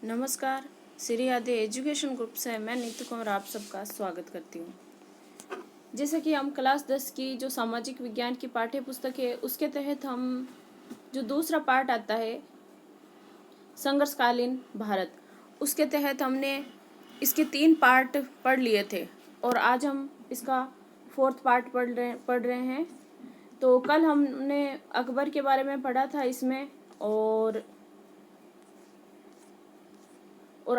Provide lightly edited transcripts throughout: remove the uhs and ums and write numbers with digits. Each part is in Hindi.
नमस्कार। श्री आदि एजुकेशन ग्रुप से मैं नीतू कुमार आप सबका स्वागत करती हूँ। जैसे कि हम क्लास 10 की जो सामाजिक विज्ञान की पाठ्य पुस्तक है उसके तहत हम जो दूसरा पार्ट आता है संघर्षकालीन भारत, उसके तहत हमने इसके 3 पार्ट पढ़ लिए थे और आज हम इसका 4th पार्ट पढ़ रहे हैं। तो कल हमने अकबर के बारे में पढ़ा था इसमें और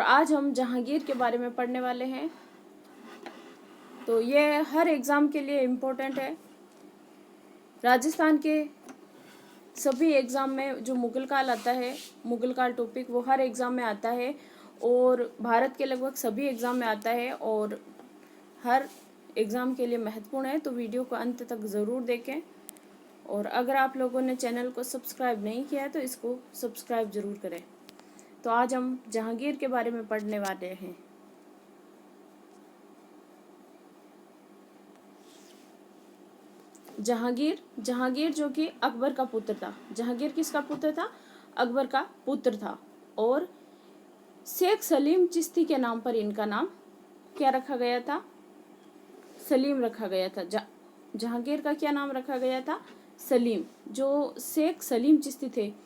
आज हम जहांगीर के बारे में पढ़ने वाले हैं। तो ये हर एग्ज़ाम के लिए इम्पोर्टेंट है। राजस्थान के सभी एग्ज़ाम में जो मुगल काल आता है, मुगल काल टॉपिक वो हर एग्ज़ाम में आता है और भारत के लगभग सभी एग्ज़ाम में आता है और हर एग्ज़ाम के लिए महत्वपूर्ण है। तो वीडियो को अंत तक ज़रूर देखें और अगर आप लोगों ने चैनल को सब्सक्राइब नहीं किया है तो इसको सब्सक्राइब ज़रूर करें। तो आज हम जहांगीर के बारे में पढ़ने वाले हैं। जहांगीर जो कि अकबर का पुत्र था। जहांगीर किसका पुत्र था? अकबर का पुत्र था और शेख सलीम चिश्ती के नाम पर इनका नाम क्या रखा गया था? सलीम रखा गया था। जहांगीर का क्या नाम रखा गया था? सलीम। जो शेख सलीम चिश्ती थे,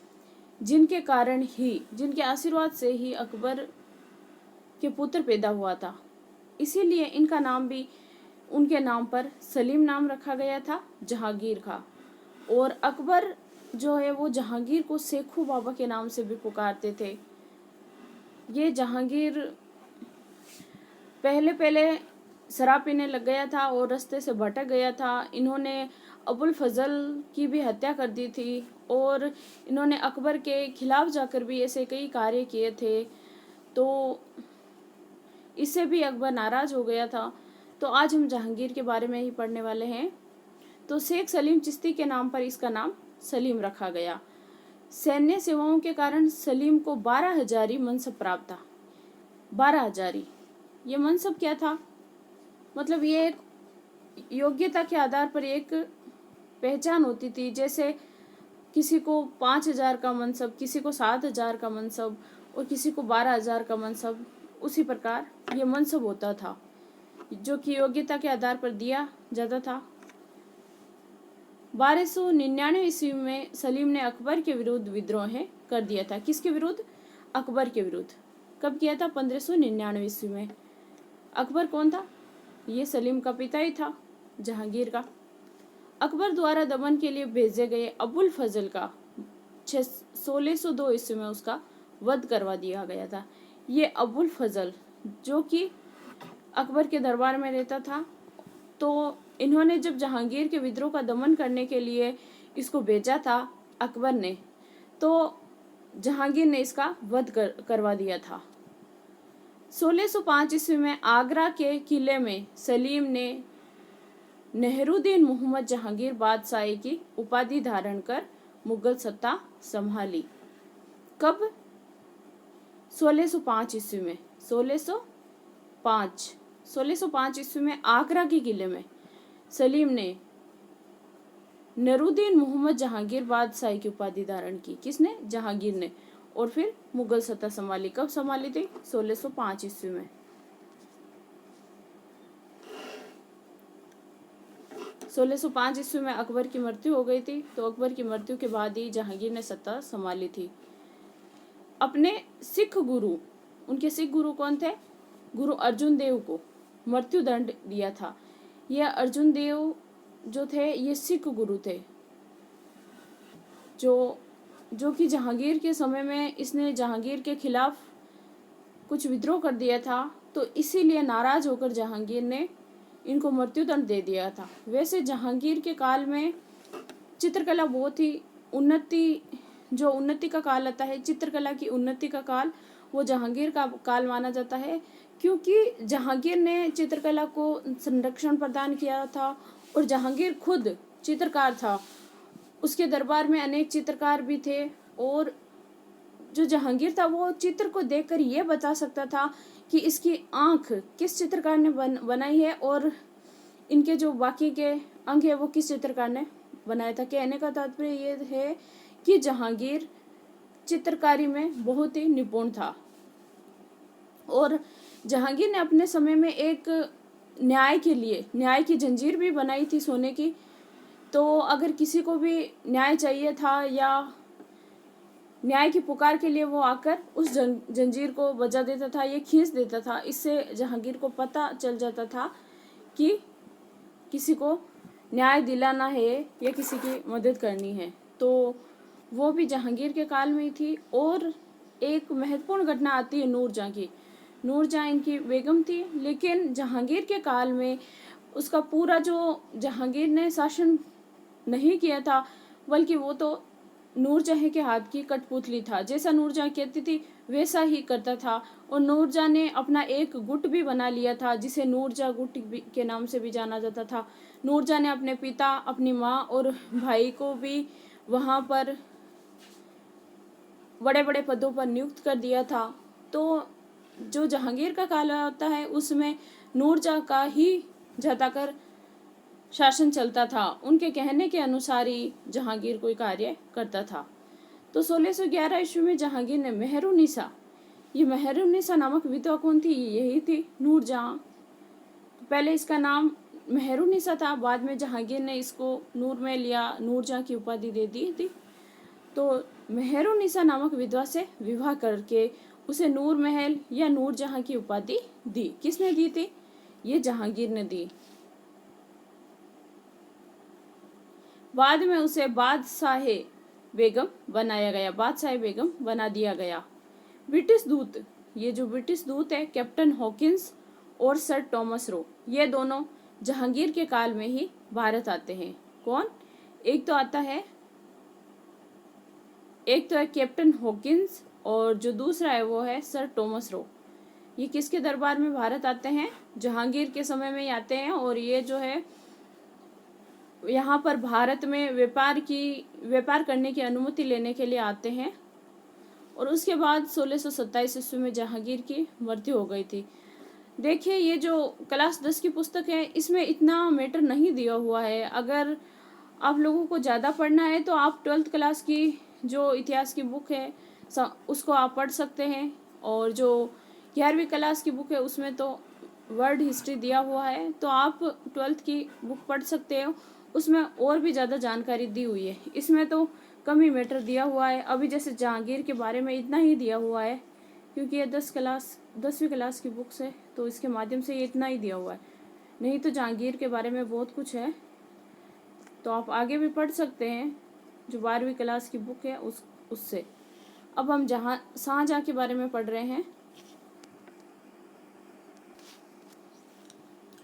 जिनके कारण ही, जिनके आशीर्वाद से ही अकबर के पुत्र पैदा हुआ था, इसीलिए इनका नाम भी उनके नाम पर सलीम नाम रखा गया था जहांगीर का। और अकबर जो है वो जहांगीर को शेखू बाबा के नाम से भी पुकारते थे। ये जहांगीर पहले शराब पीने लग गया था और रास्ते से भटक गया था। इन्होंने अबुल फजल की भी हत्या कर दी थी और इन्होंने अकबर के खिलाफ जाकर भी ऐसे कई कार्य किए थे। तो इससे भी अकबर नाराज हो गया था। तो आज हम जहांगीर के बारे में ही पढ़ने वाले हैं। तो शेख सलीम चिश्ती के नाम पर इसका नाम सलीम रखा गया। सैन्य सेवाओं के कारण सलीम को 12 हजारी मनसब प्राप्त था। 12 हजारी ये मनसब क्या था? मतलब ये एक योग्यता के आधार पर एक पहचान होती थी। जैसे किसी को 5,000 का मनसब, किसी को 7,000 का मनसब और किसी को 12,000 का मनसब, उसी प्रकार ये मनसब होता था जो कि योग्यता के आधार पर दिया जाता था। 1299 ईस्वी में सलीम ने अकबर के विरुद्ध विद्रोह कर दिया था। किसके विरुद्ध? अकबर के विरुद्ध। कब किया था? 1599 ईस्वी में। अकबर कौन था? ये सलीम का पिता ही था, जहांगीर का। अकबर द्वारा दमन के लिए भेजे गए अबुल फजल का 1602 ईस्वी में उसका वध करवा दिया गया था। ये अबुल फजल जो कि अकबर के दरबार में रहता था, तो इन्होंने जब जहांगीर के विद्रोह का दमन करने के लिए इसको भेजा था अकबर ने, तो जहांगीर ने इसका वध करवा दिया था। 1605 ईस्वी में आगरा के किले में सलीम ने नेहरूद्दीन मोहम्मद जहांगीर बादशाही की उपाधि धारण कर मुगल सत्ता संभाली। कब? 1605 ईस्वी में। 1605 ईस्वी में आगरा के किले में सलीम ने नेहरूद्दीन मोहम्मद जहांगीर बादशाही की उपाधि धारण की। किसने? जहांगीर ने। और फिर मुगल सत्ता संभाली। कब संभाली थी? 1605 ईस्वी में। 1605 ईस्वी में अकबर की मृत्यु हो गई थी। तो अकबर की मृत्यु के बाद ही जहांगीर ने सत्ता संभाली थी। अपने सिख गुरु, उनके सिख गुरु कौन थे? गुरु अर्जुन देव को मृत्यु दंड दिया था। यह अर्जुन देव जो थे ये सिख गुरु थे, जो कि जहांगीर के समय में इसने जहांगीर के खिलाफ कुछ विद्रोह कर दिया था। तो इसीलिए नाराज होकर जहांगीर ने इनको मृत्युदंड दे दिया था। वैसे जहांगीर के काल में चित्रकला बहुत ही उन्नति का काल आता है, चित्रकला की उन्नति का काल, वो जहांगीर का काल माना जाता है, क्योंकि जहांगीर ने चित्रकला को संरक्षण प्रदान किया था और जहांगीर खुद चित्रकार था। उसके दरबार में अनेक चित्रकार भी थे और जो जहांगीर था वो चित्र को देखकर ये बता सकता था कि इसकी आंख किस चित्रकार ने बनाई है और इनके जो बाकी के अंग है वो किस चित्रकार ने बनाया था। कहने का तात्पर्य ये है कि जहांगीर चित्रकारी में बहुत ही निपुण था। और जहांगीर ने अपने समय में एक न्याय के लिए न्याय की जंजीर भी बनाई थी सोने की। तो अगर किसी को भी न्याय चाहिए था या न्याय की पुकार के लिए वो आकर उस जंजीर को बजा देता था, ये खींच देता था। इससे जहांगीर को पता चल जाता था कि किसी को न्याय दिलाना है या किसी की मदद करनी है। तो वो भी जहांगीर के काल में ही थी। और एक महत्वपूर्ण घटना आती है नूरजहां की। नूरजहां इनकी बेगम थी, लेकिन जहांगीर के काल में उसका पूरा जो जहांगीर ने शासन नहीं किया था, बल्कि वो तो नूरजहां के हाथ की कठपुतली था। जैसा नूरजहां कहती थी वैसा ही करता था। और नूरजहां ने अपना एक गुट भी बना लिया था, जिसे नूरजहां गुट के नाम से भी जाना जाता था। नूरजहां ने अपने पिता, अपनी माँ और भाई को भी वहाँ पर बड़े बड़े पदों पर नियुक्त कर दिया था। तो जो जहांगीर का काल होता है उसमें नूरजहां का ही ज्यादातर शासन चलता था। उनके कहने के अनुसार ही जहांगीर कोई कार्य करता था। तो 1611 ईस्वी में जहांगीर ने मेहरुन्निसा, ये मेहरुन्निसा नामक विधवा कौन थी? यही थी नूरजहां। पहले इसका नाम मेहरुन्निसा था, बाद में जहांगीर ने इसको नूरमहल या नूरजहां की उपाधि दे दी थी। तो मेहरुन्निसा नामक विधवा से विवाह करके उसे नूरमहल या नूरजहां की उपाधि दी। किसने दी थी? ये जहांगीर ने दी। बाद में उसे बादशाह बेगम बनाया गया, बादशाह बेगम बना दिया गया। ब्रिटिश दूत, ये जो ब्रिटिश दूत है कैप्टन हॉकिंस और सर टॉमस रो, ये दोनों जहांगीर के काल में ही भारत आते हैं। कौन? एक तो है कैप्टन हॉकिंस और जो दूसरा है वो है सर टॉमस रो। ये किसके दरबार में भारत आते हैं? जहांगीर के समय में ही आते हैं। और ये जो है यहाँ पर भारत में व्यापार करने की अनुमति लेने के लिए आते हैं। और उसके बाद 1627 ईस्वी में जहांगीर की मृत्यु हो गई थी। देखिए, ये जो क्लास 10 की पुस्तक है इसमें इतना मैटर नहीं दिया हुआ है। अगर आप लोगों को ज़्यादा पढ़ना है तो आप 12th क्लास की जो इतिहास की बुक है उसको आप पढ़ सकते हैं। और जो 11वीं क्लास की बुक है उसमें तो वर्ल्ड हिस्ट्री दिया हुआ है, तो आप 12th की बुक पढ़ सकते हो। उसमें और भी ज़्यादा जानकारी दी हुई है, इसमें तो कम ही मैटर दिया हुआ है। अभी जैसे जहांगीर के बारे में इतना ही दिया हुआ है, क्योंकि ये 10वीं क्लास की बुक्स है, तो इसके माध्यम से ये इतना ही दिया हुआ है। नहीं तो जहांगीर के बारे में बहुत कुछ है, तो आप आगे भी पढ़ सकते हैं जो 12वीं क्लास की बुक है उससे। अब हम शाहजहां के बारे में पढ़ रहे हैं।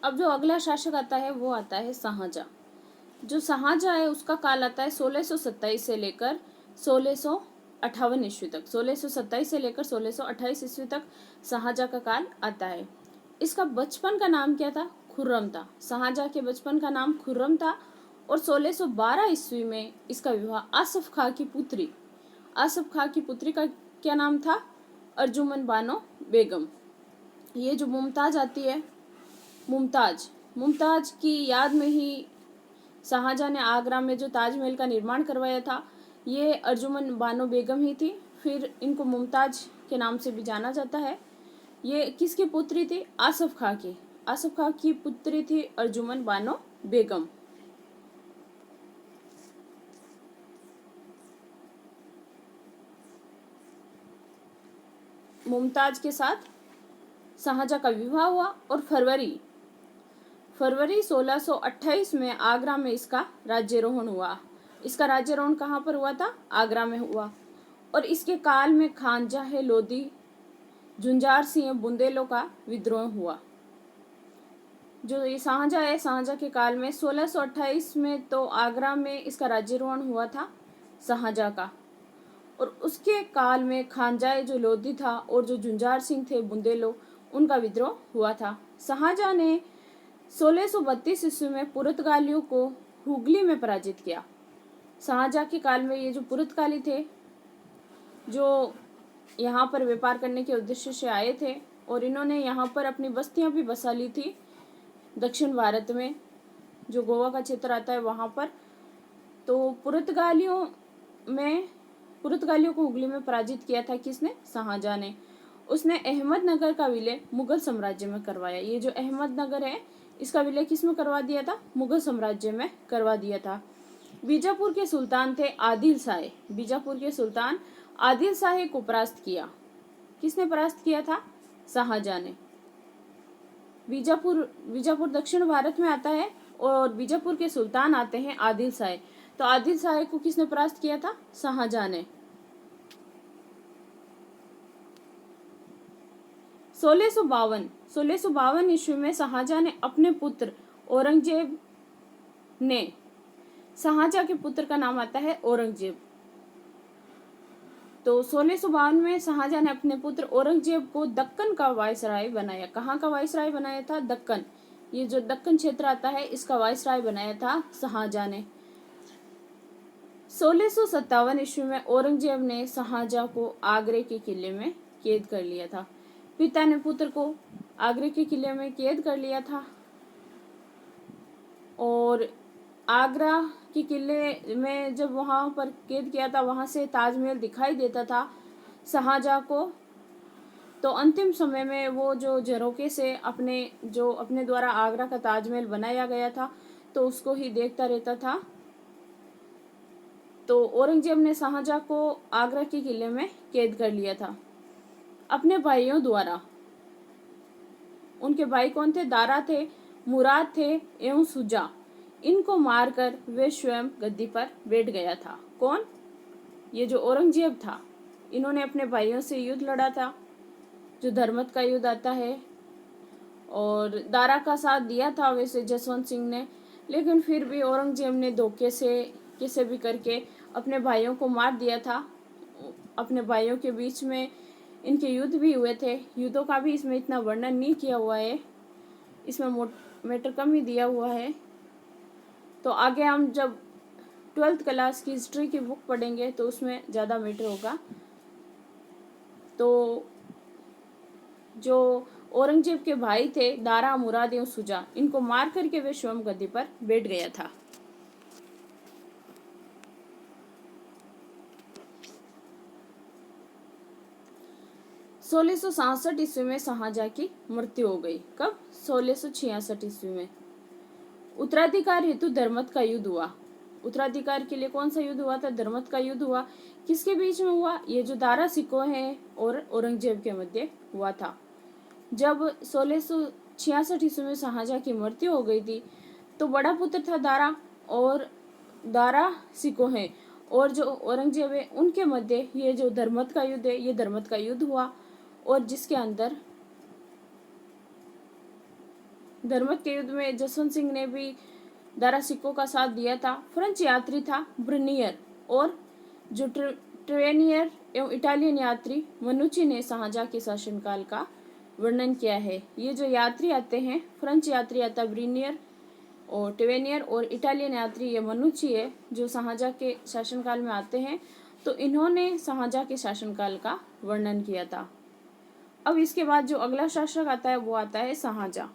अब जो अगला शासक आता है वो आता है शाहजहां। जो शाहजहां है उसका काल आता है 1627 से लेकर 1658 ईस्वी तक। 1627 से लेकर 1628 ईस्वी तक शाहजहां का काल आता है। इसका बचपन का नाम क्या था? खुर्रम था। शाहजहां के बचपन का नाम खुर्रम था। और 1612 ईस्वी में इसका विवाह आसफ खां की पुत्री का क्या नाम था? अर्जुमन बानो बेगम। ये जो मुमताज आती है, मुमताज की याद में ही शाहजहां ने आगरा में जो ताजमहल का निर्माण करवाया था, ये अर्जुमन बानो बेगम ही थी। फिर इनको मुमताज के नाम से भी जाना जाता है। ये किसकी पुत्री थी? आसफ खां की पुत्री थी अर्जुमन बानो बेगम। मुमताज के साथ शाहजहां का विवाह हुआ और फरवरी 1628 में आगरा में इसका राज्यारोहण हुआ। इसका राज्यारोहण कहाँ पर हुआ था? आगरा में हुआ। और इसके काल में खानजाह लोधी, झुंझार सिंह बुंदेलों का विद्रोह हुआ। जो ये शाहजहां है, शाहजहां के काल में 1628 में तो आगरा में इसका राज्यारोहण हुआ था शाहजहां का। और उसके काल में खानजाए जो लोधी था और जो झुंझार सिंह थे बुंदेलो, उनका विद्रोह हुआ था। शाहजहां ने 1632 ईस्वी में पुर्तगालियों को हुगली में पराजित किया। शाहजहां के काल में ये जो पुर्तगाली थे, जो यहाँ पर व्यापार करने के उद्देश्य से आए थे, और इन्होंने यहाँ पर अपनी बस्तियाँ भी बसा ली थी दक्षिण भारत में, जो गोवा का क्षेत्र आता है वहाँ पर। तो पुर्तगालियों को हुगली में पराजित किया था किसने? शाहजहां ने। उसने अहमदनगर का विलय मुगल साम्राज्य में करवाया। ये जो अहमदनगर है इसका विलय किस में करवा दिया था? मुगल साम्राज्य में करवा दिया था। बीजापुर के सुल्तान थे आदिल शाह। बीजापुर के सुल्तान आदिल शाह को परास्त किया। किसने परास्त किया था? शाहजहां ने। बीजापुर दक्षिण भारत में आता है और बीजापुर के सुल्तान आते हैं आदिल शाह। तो आदिल शाह को किसने परास्त किया था? शाहजहां ने। 1652 ईस्वी में शाहजहां ने अपने पुत्र औरंगजेब ने, शाहजहां के पुत्र का नाम आता है औरंगजेब। तो 1652 में शाहजहां ने अपने पुत्र औरंगजेब को दक्कन का वायसराय बनाया। कहाँ का वायसराय बनाया था? दक्कन। ये जो दक्कन क्षेत्र आता है इसका वायसराय बनाया था शाहजहां ने। 1657 ईस्वी में औरंगजेब ने शाहजहां को आगरे के किले में कैद कर लिया था। पिता ने पुत्र को आगरे के किले में कैद कर लिया था और आगरा के किले में जब वहाँ पर कैद किया था, वहाँ से ताजमहल दिखाई देता था शाहजहां को। तो अंतिम समय में वो जो झरोखे से अपने द्वारा आगरा का ताजमहल बनाया गया था तो उसको ही देखता रहता था। तो औरंगजेब ने शाहजहां को आगरा के किले में कैद कर लिया था अपने भाइयों द्वारा। उनके भाई कौन थे? दारा थे, मुराद थे एवं सुजा। इनको मारकर वे स्वयं गद्दी पर बैठ गया था। कौन? ये जो औरंगजेब था। इन्होंने अपने भाइयों से युद्ध लड़ा था, जो धर्मत का युद्ध आता है, और दारा का साथ दिया था वैसे जसवंत सिंह ने, लेकिन फिर भी औरंगजेब ने धोखे से कैसे भी करके अपने भाइयों को मार दिया था। अपने भाइयों के बीच में इनके युद्ध भी हुए थे। युद्धों का भी इसमें इतना वर्णन नहीं किया हुआ है, इसमें मैटर कम ही दिया हुआ है। तो आगे हम जब 12th क्लास की हिस्ट्री की बुक पढ़ेंगे तो उसमें ज़्यादा मैटर होगा। तो जो औरंगजेब के भाई थे दारा, मुराद एवं सुजा, इनको मार करके वे स्वयं गद्दी पर बैठ गया था। सोलह सौ 66 ईस्वी में शाहजहां की मृत्यु हो गई। कब? 1666 ईस्वी में। उत्तराधिकार हेतु धर्मत का युद्ध हुआ। उत्तराधिकार के लिए कौन सा युद्ध हुआ था? धर्मत का युद्ध हुआ। किसके बीच में हुआ? ये जो दारा सिकोह हैं और औरंगजेब के मध्य हुआ था। जब 1666 ईस्वी में शाहजहां की मृत्यु हो गई थी तो बड़ा पुत्र था दारा, और दारा सिकोह हैं और जो औरंगजेब है उनके मध्य ये जो धर्मत का युद्ध है, ये धर्मत का युद्ध हुआ। और जिसके अंदर धर्मत के युद्ध में जसवंत सिंह ने भी दारा सिकोह का साथ दिया था। फ्रेंच यात्री था ब्रुनियर, और जो ट्रेनियर एवं इटालियन यात्री मनुची ने शाहजहां के शासनकाल का वर्णन किया है। ये जो यात्री आते हैं, फ्रेंच यात्री आता ब्रुनियर और टेवेनियर, और इटालियन यात्री ये मनुची है जो शाहजहां के शासनकाल में आते हैं। तो इन्होंने शाहजहां के शासनकाल का वर्णन किया था। अब इसके बाद जो अगला शासक आता है वो आता है शाहजहां।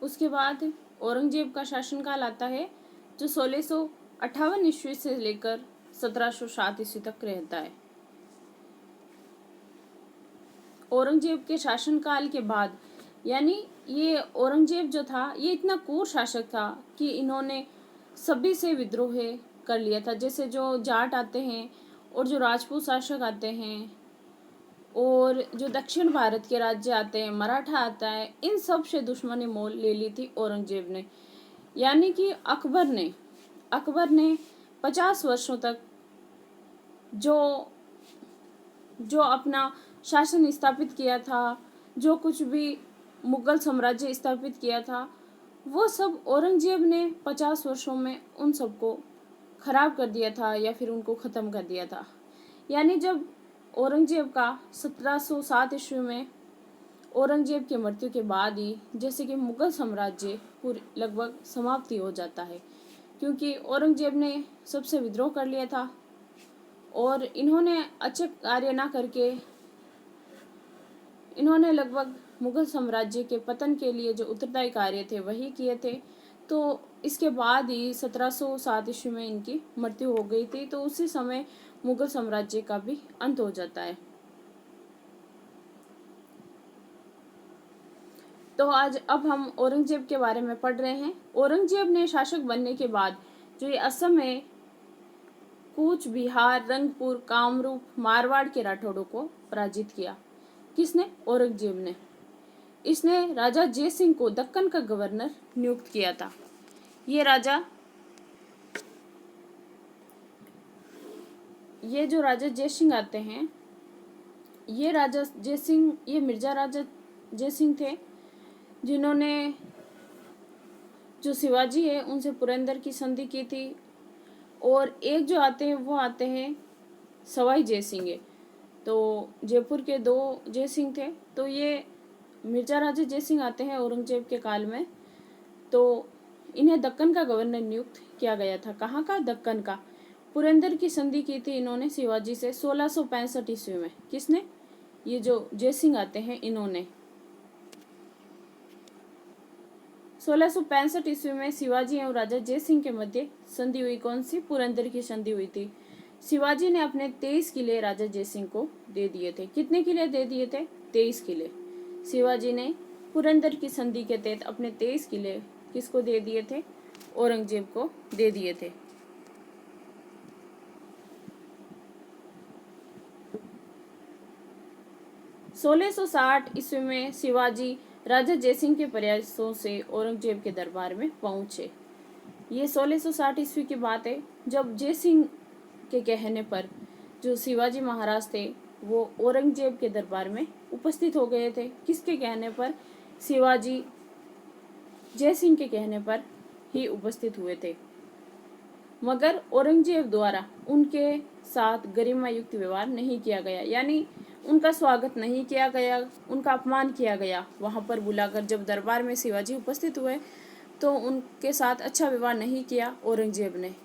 उसके बाद औरंगजेब का शासनकाल आता है जो 1658 ईस्वी से लेकर 1707 ईस्वी तक रहता है। औरंगजेब के शासनकाल के बाद, यानी ये औरंगजेब जो था ये इतना क्रूर शासक था कि इन्होंने सभी से विद्रोह कर लिया था। जैसे जो जाट आते हैं और जो राजपूत शासक आते हैं और जो दक्षिण भारत के राज्य आते हैं, मराठा आता है, इन सब से दुश्मनी मोल ले ली थी औरंगजेब ने। यानी कि अकबर ने 50 वर्षों तक जो अपना शासन स्थापित किया था, जो कुछ भी मुगल साम्राज्य स्थापित किया था, वो सब औरंगजेब ने 50 वर्षों में उन सबको खराब कर दिया था या फिर उनको ख़त्म कर दिया था। यानी जब औरंगजेब का 1707 ईस्वी में औरंगजेब की मृत्यु के बाद ही जैसे कि मुगल साम्राज्य पूरी लगभग समाप्ति हो जाता है, क्योंकि औरंगजेब ने सबसे विद्रोह कर लिया था और इन्होंने अच्छे कार्य ना करके इन्होंने लगभग मुगल साम्राज्य के पतन के लिए जो उत्तरदायी कार्य थे वही किए थे। तो इसके बाद ही 1707 ईस्वी में इनकी मृत्यु हो गई थी। तो उसी समय मुगल साम्राज्य का भी अंत हो जाता है। तो आज अब हम औरंगजेब के बारे में पढ़ रहे हैं। औरंगजेब ने शासक बनने के बाद जो ये असम में कूच बिहार, रंगपुर, कामरूप, मारवाड़ के राठौड़ों को पराजित किया। किसने? औरंगजेब ने। इसने राजा जय सिंह को दक्कन का गवर्नर नियुक्त किया था। ये जो राजा जय सिंह आते हैं, ये राजा जय सिंह, ये मिर्जा राजा जय सिंह थे, जिन्होंने जो शिवाजी है उनसे पुरंदर की संधि की थी। और एक जो आते हैं वो आते हैं सवाई जय सिंह है। तो जयपुर के दो जय सिंह थे। तो ये मिर्जा राजा जय सिंह आते हैं औरंगजेब के काल में। तो इन्हें दक्कन का गवर्नर नियुक्त किया गया था। कहाँ का? दक्कन का। पुरंदर की संधि की थी इन्होंने शिवाजी से 1665 ईस्वी में। किसने? ये जो जय सिंह आते हैं इन्होंने। 1665 ईस्वी में शिवाजी एवं राजा जय सिंह के मध्य संधि हुई। कौन सी? पुरंदर की संधि हुई थी। शिवाजी ने अपने 23 किले राजा जय सिंह को दे दिए थे। कितने किले दे दिए थे? 23 किले। शिवाजी ने पुरंदर की संधि के तहत अपने 23 किले किसको दे दिए थे? औरंगजेब को दे दिए थे। सोलह सौ 60 ईस्वी में शिवाजी राजा जयसिंह के प्रयासों से औरंगजेब के दरबार में पहुंचे। ये 1660 ईस्वी की बात है, जब जयसिंह के कहने पर जो शिवाजी महाराज थे वो औरंगजेब के दरबार में उपस्थित हो गए थे। किसके कहने पर? शिवाजी जयसिंह के कहने पर ही उपस्थित हुए थे। मगर औरंगजेब द्वारा उनके साथ गरिमा युक्त व्यवहार नहीं किया गया, यानी उनका स्वागत नहीं किया गया, उनका अपमान किया गया। वहां पर बुलाकर जब दरबार में शिवाजी उपस्थित हुए तो उनके साथ अच्छा व्यवहार नहीं किया औरंगजेब ने।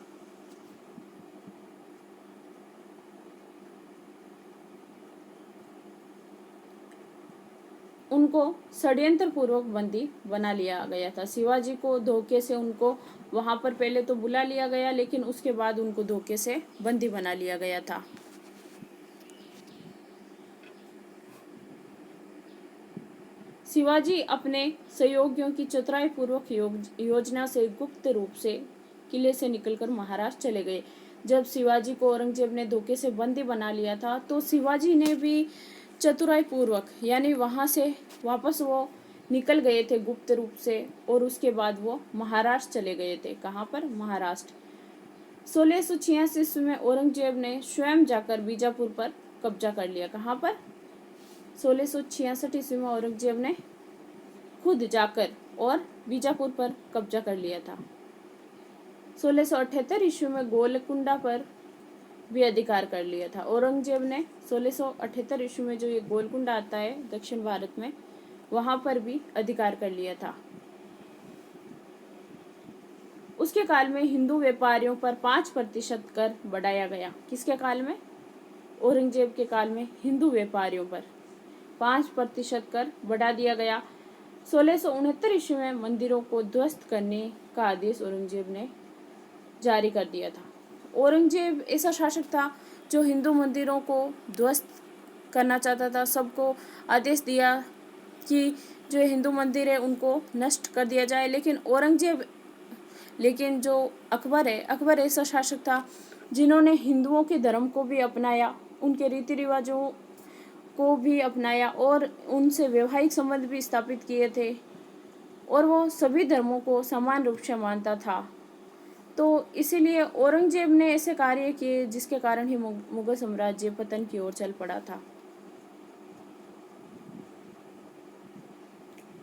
उनको षड्यंत्र पूर्वक बंदी बना लिया गया था। शिवाजी को धोखे से उनको वहां पर पहले तो बुला लिया गया, लेकिन उसके बाद उनको धोखे से बंदी बना लिया गया था। शिवाजी अपने सहयोगियों की चतुराई पूर्वक योजना से गुप्त रूप से किले से निकलकर महाराष्ट्र चले गए। जब शिवाजी को औरंगजेब ने धोखे से बंदी बना लिया था तो शिवाजी ने भी चतुराई पूर्वक, यानी वहां से वापस वो निकल गए थे गुप्त रूप से, और उसके बाद वो महाराष्ट्र चले गए थे। कहाँ पर? महाराष्ट्र। 1686 ईस्वी में औरंगजेब ने स्वयं जाकर बीजापुर पर कब्जा कर लिया। कहाँ पर? 1666 ईस्वी में औरंगजेब ने खुद जाकर और बीजापुर पर कब्जा कर लिया था। 1678 ईस्वी में गोलकुंडा पर भी अधिकार कर लिया था औरंगजेब ने। 1678 ईस्वी में जो ये गोलकुंडा आता है दक्षिण भारत में, वहां पर भी अधिकार कर लिया था। उसके काल में हिंदू व्यापारियों पर 5% कर बढ़ाया गया। किसके काल में? औरंगजेब के काल में हिंदू व्यापारियों पर 5% कर बढ़ा दिया गया। 1669 ईस्वी में मंदिरों को ध्वस्त करने का आदेश औरंगजेब ने जारी कर दिया था। औरंगजेब ऐसा शासक था जो हिंदू मंदिरों को ध्वस्त करना चाहता था। सबको आदेश दिया कि जो हिंदू मंदिर है उनको नष्ट कर दिया जाए। लेकिन जो अकबर है, अकबर ऐसा शासक था जिन्होंने हिंदुओं के धर्म को भी अपनाया, उनके रीति रिवाजों को भी अपनाया और उनसे वैवाहिक संबंध भी स्थापित किए थे, और वो सभी धर्मों को समान रूप से मानता था। तो इसीलिए औरंगजेब ने ऐसे कार्य किए जिसके कारण ही मुगल साम्राज्य पतन की ओर चल पड़ा था।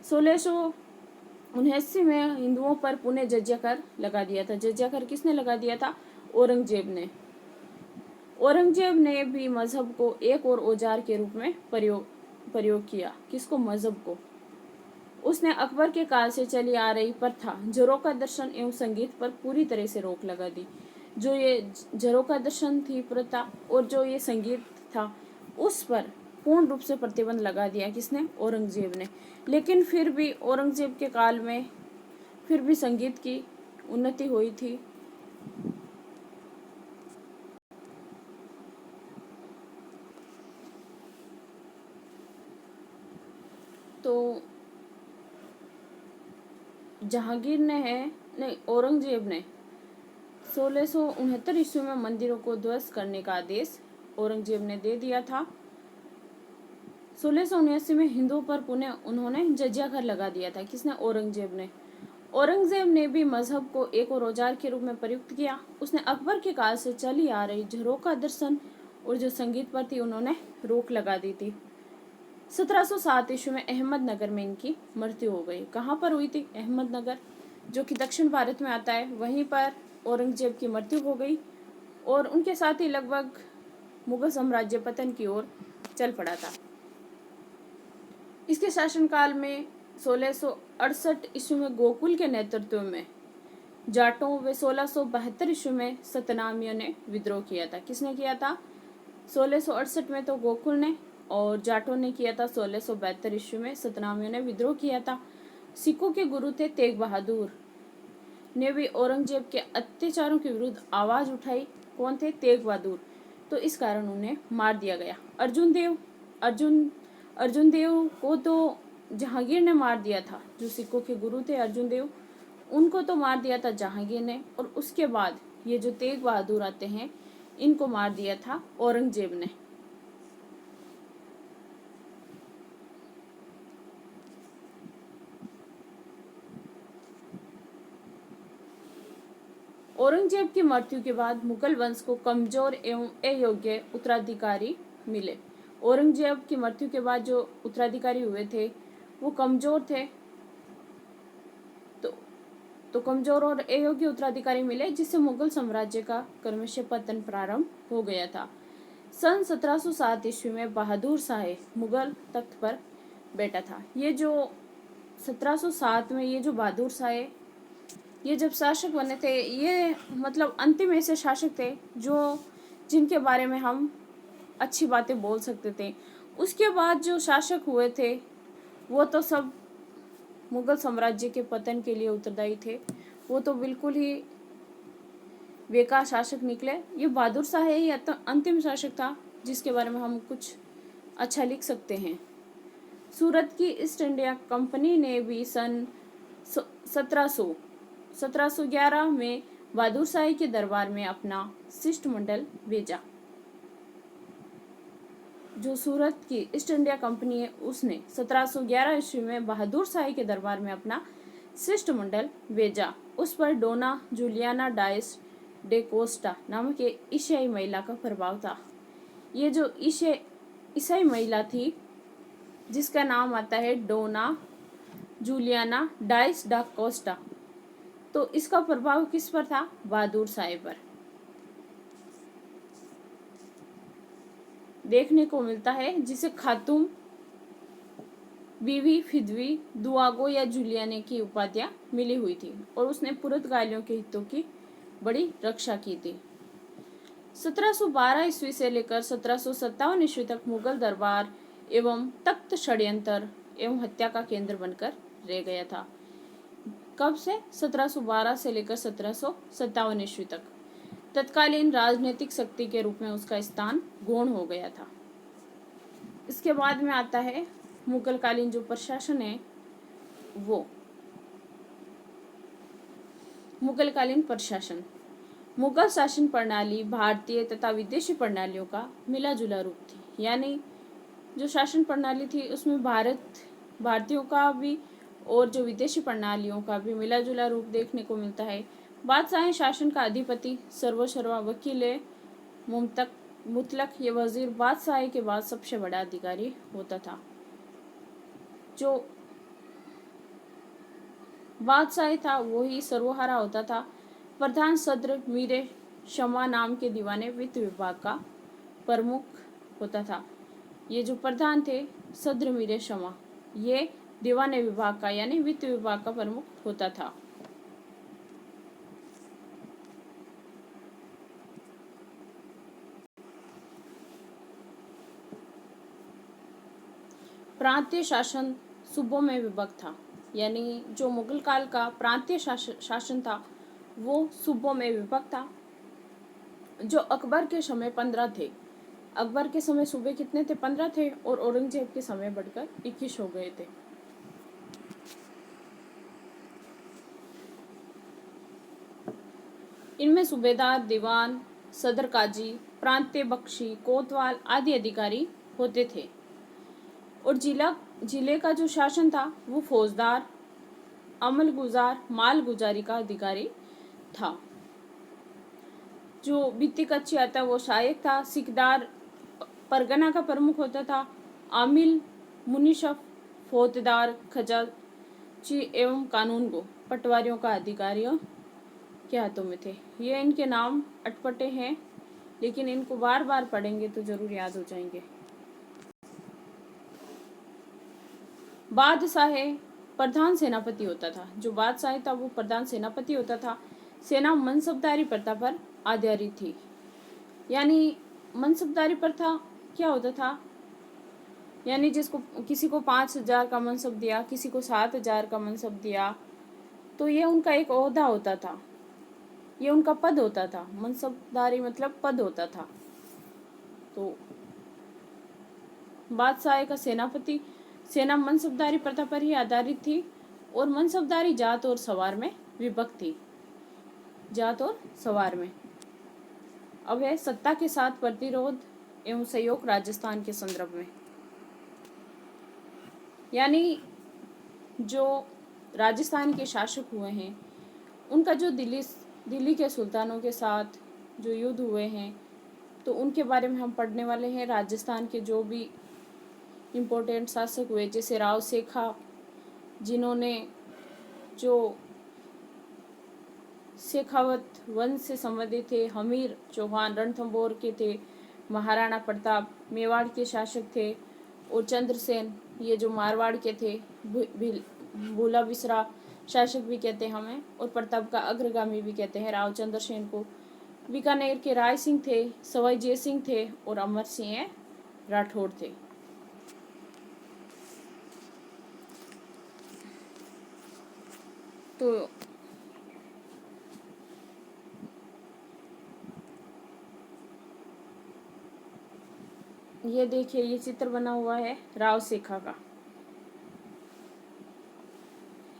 1679 में हिंदुओं पर पुनः जजिया कर लगा दिया था। जजिया कर किसने लगा दिया था? औरंगजेब ने। औरंगजेब ने भी मजहब को एक और औजार के रूप में प्रयोग किया। किसको? मजहब को। उसने अकबर के काल से चली आ रही प्रथा झरोका दर्शन एवं संगीत पर पूरी तरह से रोक लगा दी। जो ये झरोका दर्शन थी प्रथा और जो ये संगीत था, उस पर पूर्ण रूप से प्रतिबंध लगा दिया। किसने? औरंगजेब ने। लेकिन फिर भी औरंगजेब के काल में फिर भी संगीत की उन्नति हुई थी। तो जहांगीर ने नहीं, औरंगजेब ने 1669 ईस्वी में मंदिरों को ध्वस्त करने का आदेश औरंगजेब ने दे दिया था। 1679 में हिंदुओं पर पुनः उन्होंने जजिया कर लगा दिया था। किसने? औरंगजेब ने। औरंगजेब ने भी मजहब को एक और औजार के रूप में प्रयुक्त किया। उसने अकबर के काल से चली आ रही झरोखा दर्शन और जो संगीत पर थी उन्होंने रोक लगा दी थी। 1707 ईस्वी में अहमदनगर में इनकी मृत्यु हो गई। कहाँ पर हुई थी? अहमदनगर, जो कि दक्षिण भारत में आता है, वहीं पर औरंगजेब की मृत्यु हो गई और उनके साथ ही लगभग मुगल साम्राज्य पतन की ओर चल पड़ा था। इसके शासनकाल में 1668 ईस्वी में गोकुल के नेतृत्व में जाटों व 1672 ईस्वी में सतनामियों ने विद्रोह किया था। किसने किया था? 1668 में तो गोकुल ने और जाटों ने किया था। 1672 ईस्वी में सतनामियों ने विद्रोह किया था। सिखों के गुरु थे तेग बहादुर ने भी औरंगजेब के अत्याचारों के विरुद्ध आवाज उठाई। कौन थे? तेग बहादुर। तो इस कारण उन्हें मार दिया गया। अर्जुन देव को तो जहांगीर ने मार दिया था। जो सिखों के गुरु थे अर्जुन देव, उनको तो मार दिया था जहांगीर ने, और उसके बाद ये जो तेग बहादुर आते हैं इनको मार दिया था औरंगजेब ने। औरंगजेब की मृत्यु के बाद मुगल वंश को कमजोर एवं अयोग्य उत्तराधिकारी मिले। औरंगजेब की मृत्यु के बाद जो उत्तराधिकारी हुए थे वो कमजोर थे, तो कमजोर और अयोग्य उत्तराधिकारी मिले, जिससे मुगल साम्राज्य का क्रमशः पतन प्रारंभ हो गया था। सन 1707 ईस्वी में बहादुर शाह मुगल तख्त पर बैठा था। ये जो 1707 में ये जो बहादुर शाह ये जब शासक बने थे, ये मतलब अंतिम ऐसे शासक थे जो जिनके बारे में हम अच्छी बातें बोल सकते थे। उसके बाद जो शासक हुए थे वो तो सब मुगल साम्राज्य के पतन के लिए उत्तरदायी थे। वो तो बिल्कुल ही बेकार शासक निकले। ये बहादुर शाह ही अंतिम शासक था जिसके बारे में हम कुछ अच्छा लिख सकते हैं। सूरत की ईस्ट इंडिया कंपनी ने भी सन 1711 में बहादुर शाह के दरबार में अपना शिष्टमंडल भेजा। जो सूरत की ईस्ट इंडिया कंपनी है उसने 1711 ईस्वी में बहादुर शाह के दरबार में अपना शिष्टमंडल भेजा। उस पर डोना जूलियाना डाइस डे कोस्टा नामक एक ईसाई महिला का प्रभाव था। ये जो ईसाई महिला थी जिसका नाम आता है डोना जूलियाना डाइस डा कोस्टा, तो इसका प्रभाव किस पर था? बहादुर शाह पर। देखने को मिलता है जिसे खातूम बीवी फिदवी दुआगो या जूलियाने की उपाधियां मिली हुई थी और उसने पुर्तगालियों के हितों की बड़ी रक्षा की थी। 1712 ईस्वी से लेकर 1757 ईस्वी तक मुगल दरबार एवं तख्त षड्यंत्र एवं हत्या का केंद्र बनकर रह गया था। कब से? 1712 से लेकर 1757 ईस्वी तक। तत्कालीन राजनीतिक शक्ति के रूप में उसका स्थान गौण हो गया था। इसके बाद में आता है मुगलकालीन जो प्रशासन है वो मुगलकालीन प्रशासन। मुगल शासन प्रणाली भारतीय तथा विदेशी प्रणालियों का मिला जुला रूप थी। यानी जो शासन प्रणाली थी उसमें भारतीयों का भी और जो विदेशी प्रणालियों का भी मिला जुला रूप देखने को मिलता है। बादशाही शासन का अधिपति सर्वसर्वा वकील मुतलक ये वजीर बादशाह के बाद सबसे बड़ा अधिकारी होता था। जो बादशाह था वो ही सर्वहारा होता था। प्रधान सद्र मीरे शमा नाम के दीवाने वित्त विभाग का प्रमुख होता था। ये जो प्रधान थे सद्र मीरे शमा, ये दीवाने विभाग का यानी वित्त विभाग का प्रमुख होता था। प्रांतीय शासन सूबों में विभक्त था। यानी जो मुगल काल का प्रांतीय शासन था वो सूबों में विभक्त था। जो अकबर के समय 15 थे। अकबर के समय सूबे कितने थे? 15 थे और औरंगजेब के समय बढ़कर 21 हो गए थे। इनमें सूबेदार, दीवान, सदर काजी, प्रांतीय बख्शी, कोतवाल आदि अधिकारी होते थे। और जिले का जो शासन था वो फौजदार, अमलगुजार, मालगुजारी का अधिकारी था। जो वित्तीय कक्ष आता वो सहायक था। सिकदार परगना का प्रमुख होता था। आमिल, मुनिशफ, फौजदार, खजांची एवं कानून गो पटवारियों का अधिकारियों के हाथों में थे। ये इनके नाम अटपटे हैं, लेकिन इनको बार बार पढ़ेंगे तो जरूर याद हो जाएंगे। बादशाह प्रधान सेनापति होता था। जो बादशाह था वो प्रधान सेनापति होता था। सेना मनसबदारी प्रथा पर आधारित थी। यानी मनसबदारी प्रथा क्या होता था, यानी जिसको किसी को 5,000 का मनसब दिया, किसी को 7,000 का मनसब दिया, तो ये उनका एक ओहदा होता था, ये उनका पद होता था। मनसबदारी मतलब पद होता था। तो बादशाह का सेनापति, सेना मनसबदारी प्रथा पर ही आधारित थी। और मनसबदारी जात और सवार में विभक्त थी। जात और सवार में। अब है सत्ता के साथ प्रतिरोध एवं सहयोग राजस्थान के संदर्भ में। यानी जो राजस्थान के शासक हुए हैं उनका जो दिल्ली के सुल्तानों के साथ जो युद्ध हुए हैं, तो उनके बारे में हम पढ़ने वाले हैं। राजस्थान के जो भी इम्पोर्टेंट शासक हुए, जैसे राव शेखा, जिन्होंने जो शेखावत वंश से संबंधित थे। हमीर चौहान रणथंभौर के थे। महाराणा प्रताप मेवाड़ के शासक थे। और चंद्रसेन ये जो मारवाड़ के थे। भूला बिसरा शासक भी कहते हैं हमें, और प्रताप का अग्रगामी भी कहते हैं राव चंद्रसेन को। बीकानेर के राय सिंह थे, सवाई जय सिंह थे और अमर सिंह राठौड़ थे। तो ये देखिए, ये चित्र बना हुआ है राव शेखा का।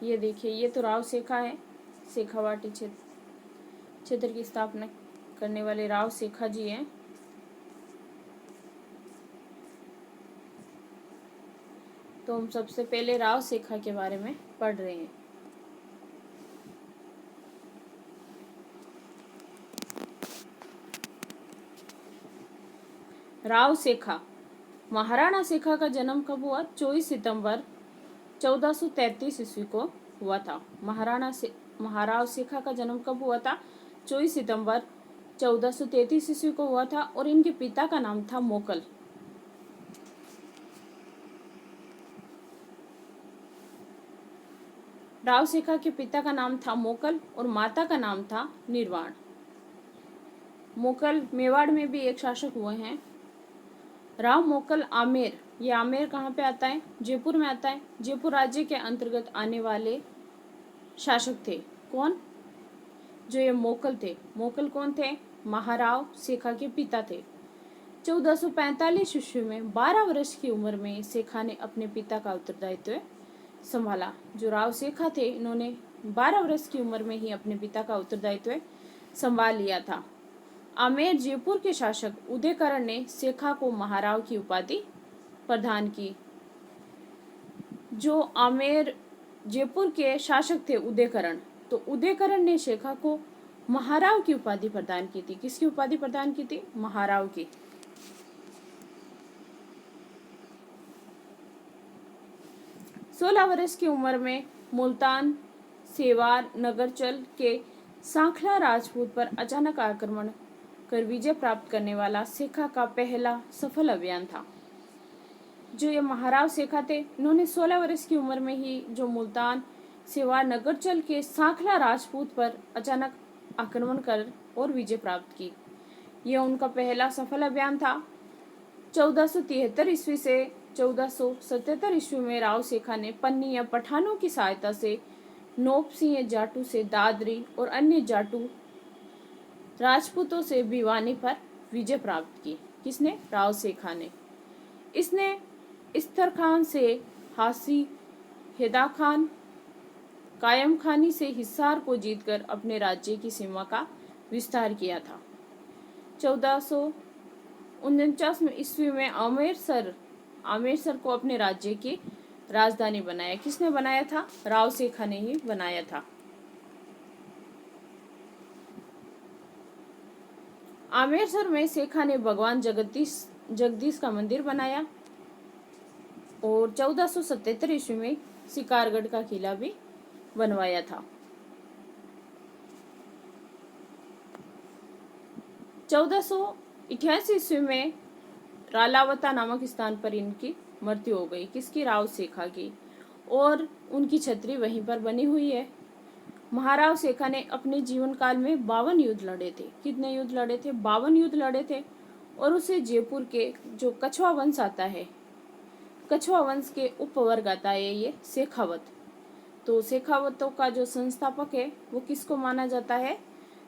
ये देखिए, ये तो राव शेखा है। शेखावाटी क्षेत्र की स्थापना करने वाले राव शेखा जी हैं। तो हम सबसे पहले राव शेखा के बारे में पढ़ रहे हैं। राव शेखा। महाराणा शेखा का जन्म कब हुआ? 24 सितंबर 1433 ईस्वी को हुआ था। महाराव शेखा का जन्म कब हुआ था? 24 सितंबर 1433 ईस्वी को हुआ था। और इनके पिता का नाम था मोकल। राव शेखा के पिता का नाम था मोकल और माता का नाम था निर्वाण। मोकल मेवाड़ में भी एक शासक हुए हैं। राव मोकल आमेर, ये आमेर कहाँ पे आता है? जयपुर में आता है। जयपुर राज्य के अंतर्गत आने वाले शासक थे। कौन? जो ये मोकल थे। मोकल कौन थे? महाराव शेखा के पिता थे। 1445 ईस्वी में 12 वर्ष की उम्र में शेखा ने अपने पिता का उत्तरदायित्व संभाला। जो राव शेखा थे, इन्होंने 12 वर्ष की उम्र में ही अपने पिता का उत्तरदायित्व संभाल लिया था। आमेर जयपुर के शासक उदयकरण ने शेखा को महाराव की उपाधि प्रदान की। जो आमेर जयपुर के शासक थे उदयकरण, तो उदयकरण ने शेखा को महाराव की उपाधि प्रदान की थी। किसकी उपाधि प्रदान की थी? महाराव की। सोलह वर्ष की उम्र में मुल्तान, सेवार, नगरचल के सांखला राजपूत पर अचानक आक्रमण कर विजय प्राप्त करने वाला शेखा का पहला सफल अभियान था। जो ये महाराव शेखा थे, इन्होंने 16 वर्ष की उम्र में ही जो मुल्तान, सेवार, नगरचल के सांखला राजपूत पर अचानक आक्रमण कर और विजय प्राप्त की। यह उनका पहला सफल अभियान था। 1473 ईस्वी से 1477 ईस्वी में राव शेखा ने पन्नी या पठानों की सहायता से नोप सिंह जाटू से दादरी और अन्य जाटू राजपूतों से भिवानी पर विजय प्राप्त की। किसने? राव शेखा ने। इसने इस्तर खान से हासी, हेदा खान, कायम खानी से हिसार को जीतकर अपने राज्य की सीमा का विस्तार किया था। 1449 ईस्वी में आमेरसर को अपने राज्य की राजधानी बनाया। किसने बनाया था? राव सेखा ने ही बनाया था। आमेरसर में सेखा ने भगवान जगदीश का मंदिर बनाया और 1477 ईस्वी में शिकारगढ़ का किला भी बनवाया था। 1488 ईस्वी में रालावता नामक स्थान पर इनकी मृत्यु हो गई। किसकी? राव सेखा की। और उनकी छतरी वहीं पर बनी हुई है। महाराव सेखा ने अपने जीवन काल में 52 युद्ध लड़े थे। कितने युद्ध लड़े थे? 52 युद्ध लड़े थे। और उसे जयपुर के जो कछवा वंश आता है, कछवा वंश के उपवर्ग आता है ये शेखावत। तो शेखावतों का जो संस्थापक है वो किसको माना जाता है?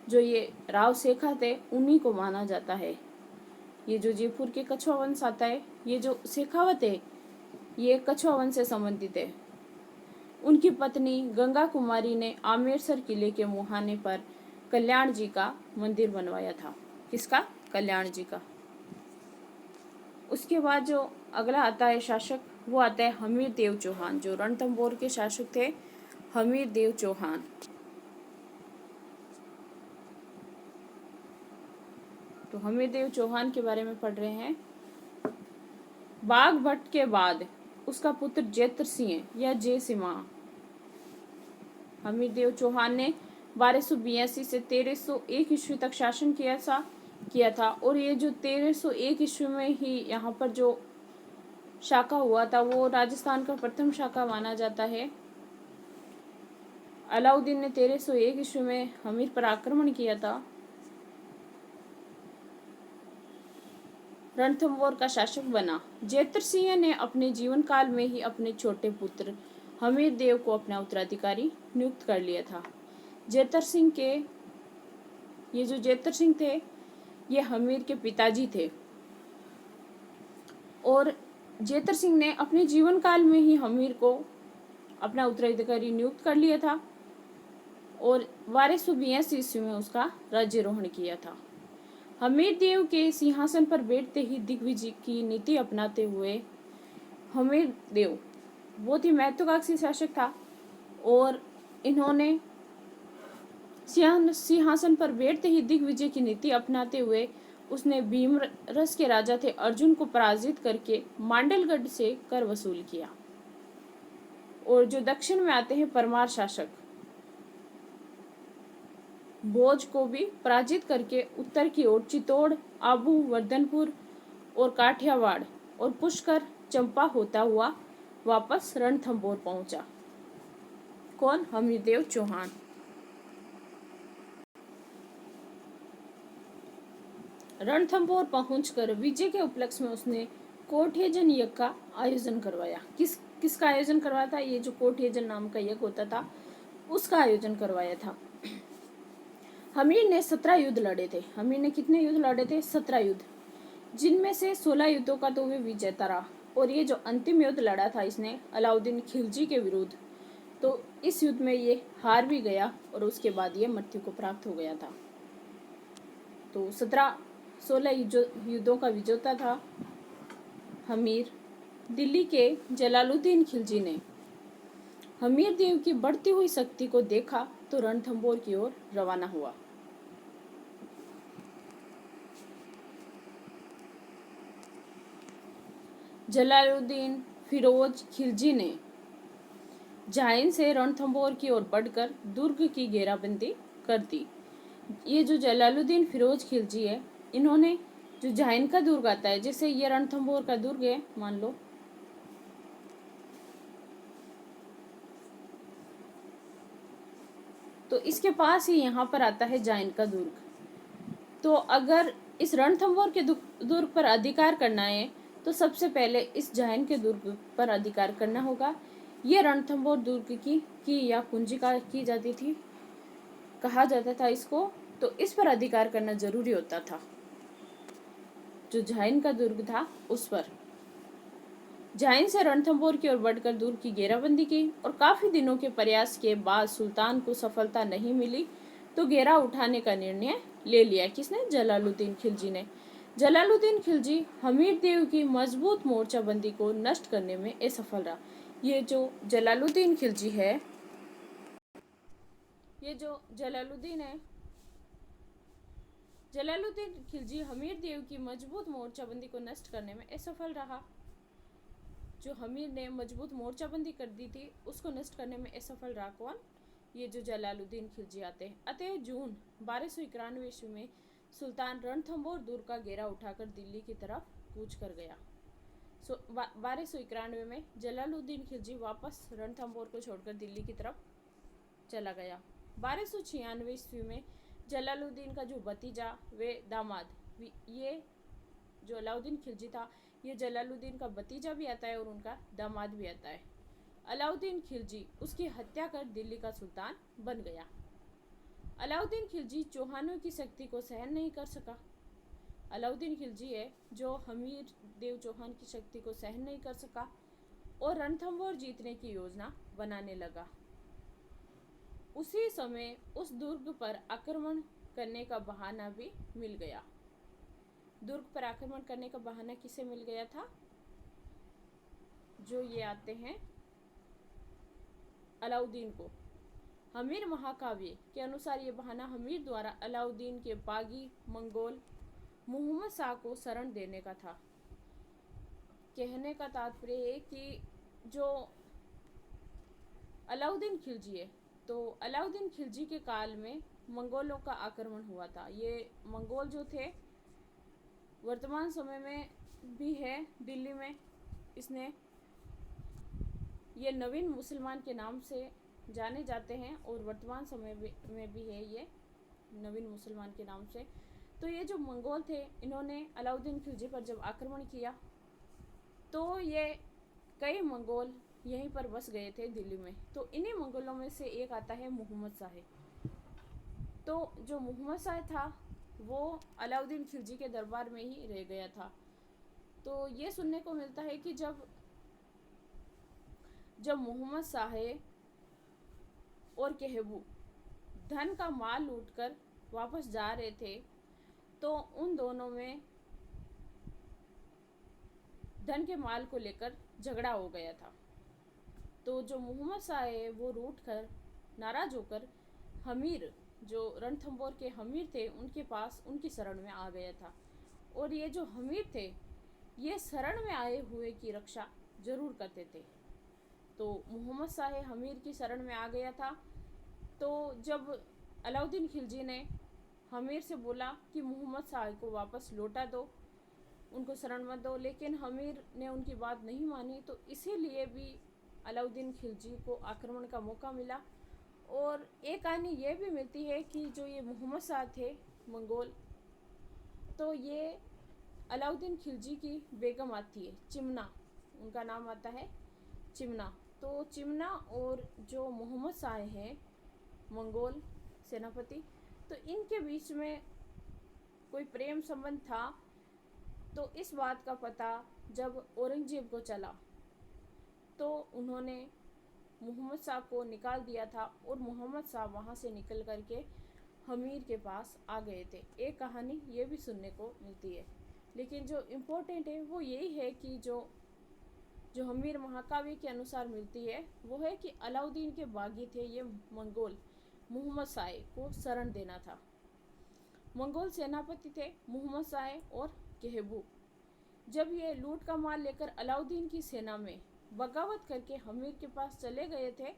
जो ये राव सेखा थे उन्हीं को माना जाता है। ये जो जयपुर के कछवा वंश आता है, ये जो शेखावत है ये कछवा वंश से संबंधित है। उनकी पत्नी गंगा कुमारी ने आमेरसर किले के मुहाने पर कल्याण जी का मंदिर बनवाया था। किसका? कल्याण जी का। उसके बाद जो अगला आता है शासक, वो आता है हमीर देव चौहान। जो रणथंभौर के शासक थे हमीर देव चौहान। तो हमीर देव चौहान के बारे में पढ़ रहे हैं। बाघ भट्ट के बाद उसका पुत्र जैत्र सिंह या जयसिम्हा। हमीर देव चौहान ने 1282 से 1301 ईस्वी तक शासन किया था। और ये जो 1301 ईस्वी में ही यहाँ पर जो शाखा हुआ था वो राजस्थान का प्रथम शाखा माना जाता है। अलाउद्दीन ने 1301 ईस्वी में हमीर पर आक्रमण किया था। रणथंभौर का शासक बना। जैत्र सिंह ने अपने जीवन काल में ही अपने छोटे पुत्र हमीर देव को अपना उत्तराधिकारी नियुक्त कर लिया था। जैत्र सिंह थे ये हमीर के पिताजी थे। और जैत्र सिंह ने अपने जीवन काल में ही हमीर को अपना उत्तराधिकारी नियुक्त कर लिया था और 1282 ईस्वी में उसका राज्यारोहण किया था। हमीर देव के सिंहासन पर बैठते ही दिग्विजय की नीति अपनाते हुए हमीर देव बहुत ही महत्वाकांक्षी शासक था और इन्होंने सिंहासन पर बैठते ही दिग्विजय की नीति अपनाते हुए उसने भीमरस के राजा थे अर्जुन को पराजित करके मांडलगढ़ से कर वसूल किया। और जो दक्षिण में आते हैं परमार शासक, भोज को भी पराजित करके उत्तर की ओर चित्तौड़, आबू, वर्धनपुर और काठियावाड़ और पुष्कर, चंपा होता हुआ वापस रणथंभौर पहुंचा। कौन? हमीर देव चौहान। रणथंभौर पहुंचकर विजय के उपलक्ष्य में उसने कोठयजन यज्ञ का आयोजन करवाया। किसका आयोजन करवाया था? ये जो कोठयजन नाम का यज्ञ होता था उसका आयोजन करवाया था। हमीर ने 17 युद्ध लड़े थे। हमीर ने कितने युद्ध लड़े थे? 17 युद्ध, जिनमें से 16 युद्धों का तो वे विजेता रहा। और ये जो अंतिम युद्ध लड़ा था इसने अलाउद्दीन खिलजी के विरुद्ध, तो इस युद्ध में ये हार भी गया और उसके बाद ये मृत्यु को प्राप्त हो गया था। तो 16 युद्धों का विजेता था हमीर। दिल्ली के जलालुद्दीन खिलजी ने हमीर देव की बढ़ती हुई शक्ति को देखा तो रणथंभौर की ओर रवाना हुआ। जलालुद्दीन फिरोज खिलजी ने जाइन से रणथंभौर की ओर बढ़कर दुर्ग की घेराबंदी कर दी। ये जो जलालुद्दीन फिरोज खिलजी है, इन्होंने जो जाइन का दुर्ग आता है, जैसे ये रणथंभौर का दुर्ग है मान लो, तो इसके पास ही यहाँ पर आता है जाइन का दुर्ग। तो अगर इस रणथंभौर के दुर्ग पर अधिकार करना है तो सबसे पहले इस जाइन के दुर्ग पर अधिकार करना होगा। ये रणथंभौर दुर्ग की या कुंजिका की जाती थी, कहा जाता था इसको। तो इस पर अधिकार करना जरूरी होता था, जो जाइन का दुर्ग था उस पर। जाइन से रणथंभौर की ओर बढ़कर दुर्ग की घेराबंदी की और काफी दिनों के प्रयास के बाद सुल्तान को सफलता नहीं मिली तो घेरा उठाने का निर्णय ले लिया। किसने? जलालुद्दीन खिलजी ने। जलालुद्दीन खिलजी हमीर देव की मजबूत मोर्चाबंदी को नष्ट करने में असफल रहा। ये जो जलालुद्दीन खिलजी है, ये जो जलालुद्दीन खिलजी हमीर देव की मजबूत मोर्चाबंदी को नष्ट करने में असफल रहा। जो हमीर ने मजबूत मोर्चाबंदी कर दी थी उसको नष्ट करने में असफल रहा। कौन? ये जो जलालुद्दीन खिलजी आते हैं। अतः जून 1291 ईस्वी में सुल्तान रणथंभौर दुर्ग का घेरा उठाकर दिल्ली की तरफ कूच कर गया। 1291 में जलालुद्दीन खिलजी वापस रणथंभौर को छोड़कर दिल्ली की तरफ चला गया। 1296 ईस्वी में जलालुद्दीन का जो भतीजा व दामाद, ये जो अलाउद्दीन खिलजी था, ये जलालुद्दीन का भतीजा भी आता है और उनका दामाद भी आता है। अलाउद्दीन खिलजी उसकी हत्या कर दिल्ली का सुल्तान बन गया। अलाउद्दीन खिलजी चौहानों की शक्ति को सहन नहीं कर सका। अलाउद्दीन खिलजी है जो हमीर देव चौहान की शक्ति को सहन नहीं कर सका और रणथंभौर जीतने की योजना बनाने लगा। उसी समय उस दुर्ग पर आक्रमण करने का बहाना भी मिल गया। दुर्ग पर आक्रमण करने का बहाना किसे मिल गया था? जो ये आते हैं अलाउद्दीन को। हमीर महाकाव्य के अनुसार ये बहाना हमीर द्वारा अलाउद्दीन के बागी मंगोल मोहम्मद शाह को शरण देने का था। कहने का तात्पर्य है कि जो अलाउद्दीन खिलजी है, तो अलाउद्दीन खिलजी के काल में मंगोलों का आक्रमण हुआ था। ये मंगोल जो थे वर्तमान समय में भी है दिल्ली में। इसने ये नवीन मुसलमान के नाम से जाने जाते हैं और वर्तमान समय में भी है ये नवीन मुसलमान के नाम से। तो ये जो मंगोल थे, इन्होंने अलाउद्दीन खिलजी पर जब आक्रमण किया तो ये कई मंगोल यहीं पर बस गए थे दिल्ली में। तो इन्हीं मंगोलों में से एक आता है मोहम्मद शाह। तो जो मोहम्मद शाह था वो अलाउद्दीन खिलजी के दरबार में ही रह गया था। तो ये सुनने को मिलता है कि जब मोहम्मद शाह और कहबू धन का माल लूटकर वापस जा रहे थे तो उन दोनों में धन के माल को लेकर झगड़ा हो गया था। तो जो मोहम्मद शाह है वो रूठ कर, नाराज होकर हमीर, जो रणथंभौर के हमीर थे, उनके पास उनकी शरण में आ गया था। और ये जो हमीर थे ये शरण में आए हुए की रक्षा जरूर करते थे। तो मोहम्मद शाह हमीर की शरण में आ गया था। तो जब अलाउद्दीन खिलजी ने हमीर से बोला कि मोहम्मद शाह को वापस लौटा दो, उनको शरण मत दो, लेकिन हमीर ने उनकी बात नहीं मानी। तो इसीलिए भी अलाउद्दीन खिलजी को आक्रमण का मौका मिला। और एक कहानी ये भी मिलती है कि जो ये मोहम्मद शाह थे मंगोल, तो ये अलाउद्दीन खिलजी की बेगम आती है चिमना, उनका नाम आता है चिमना। तो चिमना और जो मोहम्मद शाह है मंगोल सेनापति, तो इनके बीच में कोई प्रेम संबंध था। तो इस बात का पता जब औरंगजेब को चला तो उन्होंने मोहम्मद शाह को निकाल दिया था और मोहम्मद शाह वहाँ से निकल करके हमीर के पास आ गए थे। एक कहानी ये भी सुनने को मिलती है। लेकिन जो इम्पोर्टेंट है वो यही है कि जो हमीर महाकाव्य के अनुसार मिलती है वो है कि अलाउद्दीन के बागी थे ये मंगोल मोहम्मद शाह को शरण देना था। मंगोल सेनापति थे मोहम्मद शाह और कहबू। जब ये लूट का माल लेकर अलाउद्दीन की सेना में बगावत करके हमीर के पास चले गए थे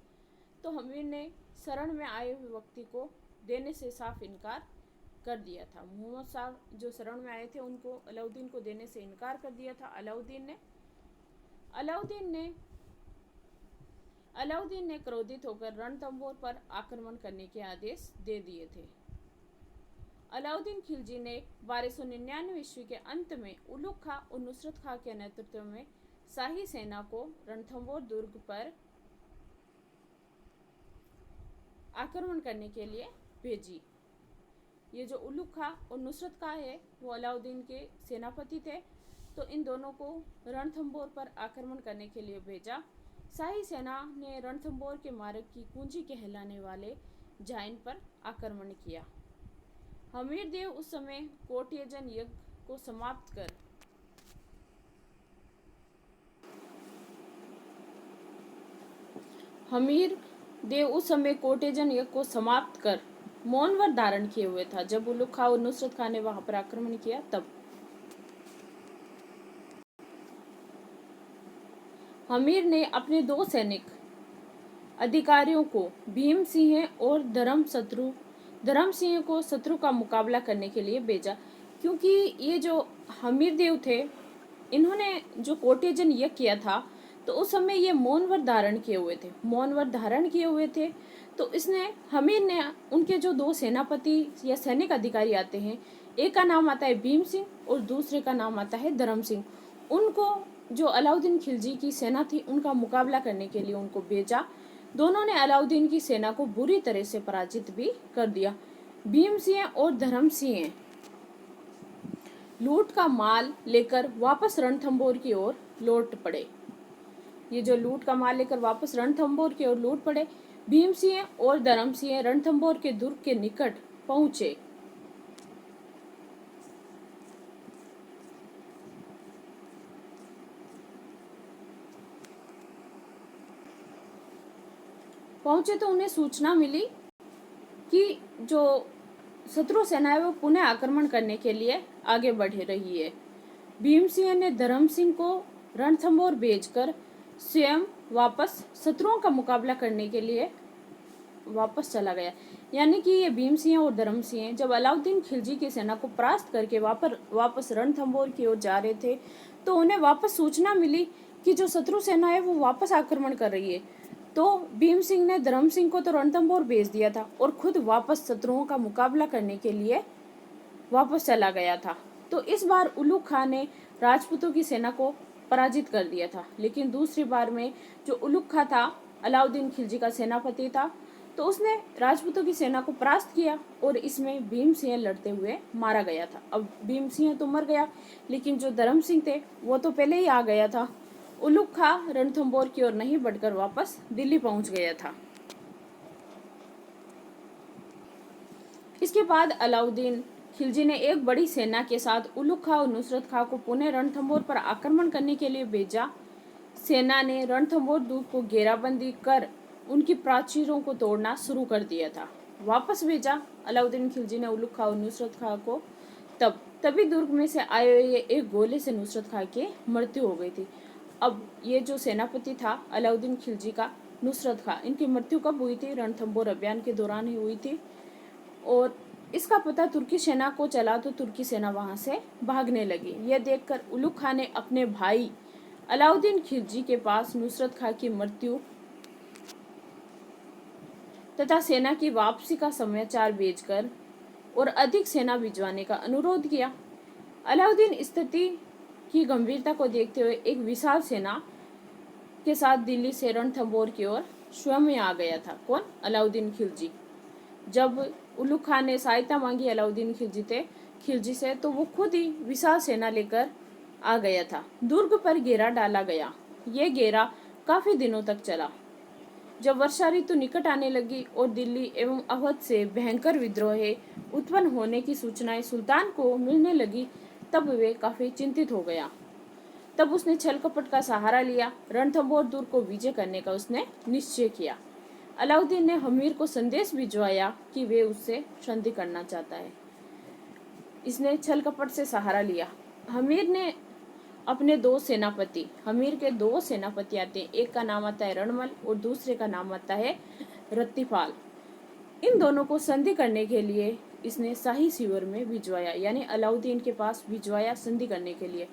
तो हमीर ने शरण में आए हुए व्यक्ति को देने से साफ इनकार कर दिया था। मोहम्मद शाह जो शरण में आए थे उनको अलाउद्दीन को देने से इनकार कर दिया था अलाउद्दीन ने क्रोधित होकर रणथंभौर पर आक्रमण करने के आदेश दे दिए थे। अलाउद्दीन खिलजी ने 1299 ईस्वी के अंत में उलुग खां और नुसरत खां के नेतृत्व में शाही सेना को रणथंभौर दुर्ग पर आक्रमण करने के लिए भेजी। ये जो उलुग खां और नुसरत खां है वो अलाउद्दीन के सेनापति थे। तो इन दोनों को रणथंभौर पर आक्रमण करने के लिए भेजा। शाही सेना ने रणथंभौर के मार्ग की कुंजी कहलाने वाले जाइन पर आक्रमण किया। हमीर देव उस समय कोटयजन यज्ञ को समाप्त कर हमीर देव उस समय कोटेजन यज्ञ को समाप्त कर मौन व्रत धारण किए हुए था। जब उलुग खां और नुसरत खां ने वहां पर आक्रमण किया तब हमीर ने अपने दो सैनिक अधिकारियों को भीम सिंह और धर्म सिंह को शत्रु का मुकाबला करने के लिए भेजा, क्योंकि ये जो हमीर देव थे इन्होंने जो कोटेजन यज्ञ किया था तो उस समय ये मौन व्रत धारण किए हुए थे। तो इसने हमीर ने उनके जो दो सेनापति या सैनिक अधिकारी आते हैं, एक का नाम आता है भीम सिंह और दूसरे का नाम आता है धर्म सिंह, उनको जो अलाउद्दीन खिलजी की सेना थी उनका मुकाबला करने के लिए उनको भेजा। दोनों ने अलाउद्दीन की सेना को बुरी तरह से पराजित भी कर दिया। भीम सिंह और धर्म सिंह लूट का माल लेकर वापस रणथंभौर की ओर लौट पड़े। ये जो लूट का माल लेकर वापस रणथंभौर की ओर लौट पड़े, भीम सिंह और धर्म सिंह रणथंभौर के दुर्ग के निकट पहुंचे। तो उन्हें सूचना मिली कि जो शत्रु सेना है वो पुनः आक्रमण करने के लिए आगे बढ़ रही है। भीम सिंह ने धर्म सिंह को रणथंभौर भेजकर स्वयं वापस शत्रुओं का मुकाबला करने के लिए वापस चला गया। यानी कि ये भीम सिंह और धर्म सिंह जब अलाउद्दीन खिलजी की सेना को परास्त करके वापस रणथंभौर की ओर जा रहे थे तो उन्हें वापस सूचना मिली कि जो शत्रु सेना है वो वापस आक्रमण कर रही है। तो भीम सिंह ने धर्म सिंह को तो रणथंभौर भेज दिया था और खुद वापस शत्रुओं का मुकाबला करने के लिए वापस चला गया था। तो इस बार उलुग खां ने राजपूतों की सेना को पराजित कर दिया था, लेकिन दूसरी बार में जो उलुग खां था अलाउद्दीन खिलजी का सेनापति था, तो उसने राजपूतों की सेना को परास्त किया और इसमें भीम सिंह लड़ते हुए मारा गया था। अब भीम सिंह तो मर गया, लेकिन जो धर्म सिंह थे वो तो पहले ही आ गया था। उलुग खां रणथंभौर की ओर नहीं बढ़कर वापस दिल्ली पहुंच गया था। इसके बाद अलाउद्दीन खिलजी ने एक बड़ी सेना के साथ उलुग खां और नुसरत खां को पुणे रणथंभौर पर आक्रमण करने के लिए भेजा। सेना ने रणथंभौर दुर्ग को घेराबंदी कर उनकी प्राचीरों को तोड़ना शुरू कर दिया था। वापस भेजा अलाउद्दीन खिलजी ने उलुग खां और नुसरत खां को। तभी दुर्ग में से आए हुए एक गोले से नुसरत खां की मृत्यु हो गई थी। अब ये जो सेनापति था अलाउद्दीन खिलजी का, नुसरत खां, इनकी मृत्यु कब हुई थी? रणथंभौर अभियान के दौरान ही हुई थी। और इसका पता तुर्की सेना को चला तो तुर्की सेना वहां से भागने लगी। यह देखकर उलुग खां ने अपने भाई अलाउद्दीन खिलजी के पास नुसरत खां की मृत्यु तथा सेना की वापसी का समाचार भेजकर और अधिक सेना भिजवाने का अनुरोध किया। अलाउद्दीन स्थिति की गंभीरता को देखते हुए एक विशाल सेना के साथ दिल्ली से रणथंभौर की ओर स्वयं आ गया था। कौन? अलाउद्दीन खिलजी। जब उलुग खां ने सहायता मांगी अलाउद्दीन खिलजी से तो वो खुद ही विशाल सेना लेकर आ गया था। दुर्ग पर घेरा डाला गया। ये घेरा काफी दिनों तक चला। जब वर्षा ऋतु निकट आने लगी और दिल्ली एवं अवध से भयंकर विद्रोह उत्पन्न होने की सूचनाएं सुल्तान को मिलने लगी, तब वे काफी चिंतित हो गया। तब उसने छल कपट का सहारा लिया। रणथंभौर दुर्ग को विजय करने का उसने निश्चय किया। अलाउद्दीन ने हमीर को संदेश भिजवाया कि वे उससे संधि करना चाहता है। इसने छल कपट से सहारा लिया। हमीर ने अपने हमीर के दो सेनापति आते हैं, एक का नाम आता है रणमल और दूसरे का नाम आता है रत्तीपाल। इन दोनों को संधि करने के लिए इसने शाही शिविर में भिजवाया, यानी अलाउद्दीन के पास भिजवाया संधि करने के लिए।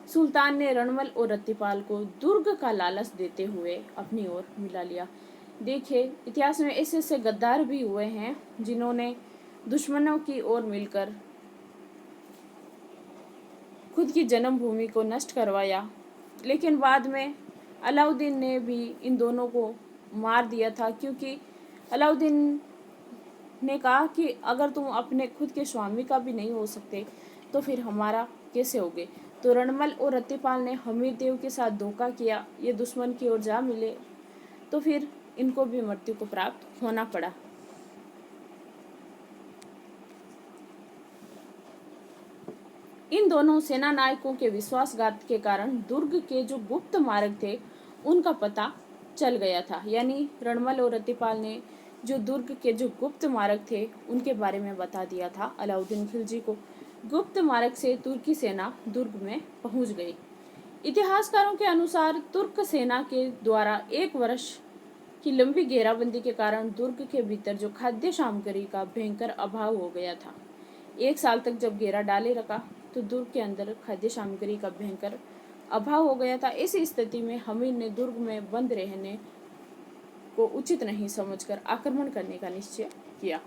सुल्तान ने रणमल और रत्तीपाल को दुर्ग का लालच देते हुए अपनी ओर मिला लिया। देखिए, इतिहास में ऐसे ऐसे गद्दार भी हुए हैं जिन्होंने दुश्मनों की ओर मिलकर खुद की जन्मभूमि को नष्ट करवाया, लेकिन बाद में अलाउद्दीन ने भी इन दोनों को मार दिया था, क्योंकि अलाउद्दीन ने कहा कि अगर तुम अपने खुद के स्वामी का भी नहीं हो सकते तो फिर हमारा कैसे होगे। तो रणमल और रत्तीपाल ने हमीर देव के साथ धोखा किया, ये दुश्मन की ओर जा मिले, तो फिर इनको भी मृत्यु को प्राप्त होना पड़ा। इन दोनों सेना नायकों के विश्वासघात के कारण दुर्ग के जो गुप्त मार्ग थे उनका पता चल गया था। यानी रणमल और रतिपाल ने जो दुर्ग के जो गुप्त मार्ग थे उनके बारे में बता दिया था अलाउद्दीन खिलजी को। गुप्त मार्ग से तुर्की सेना दुर्ग में पहुंच गई। इतिहासकारों के अनुसार तुर्क सेना के द्वारा 1 वर्ष की लंबी घेराबंदी के कारण दुर्ग के भीतर जो खाद्य सामग्री का भयंकर अभाव हो गया था। 1 साल तक जब घेरा डाले रखा तो दुर्ग के अंदर खाद्य सामग्री का भयंकर अभाव हो गया था। इस स्थिति में हमीर ने दुर्ग में बंद रहने को उचित नहीं समझकर आक्रमण करने का निश्चय किया।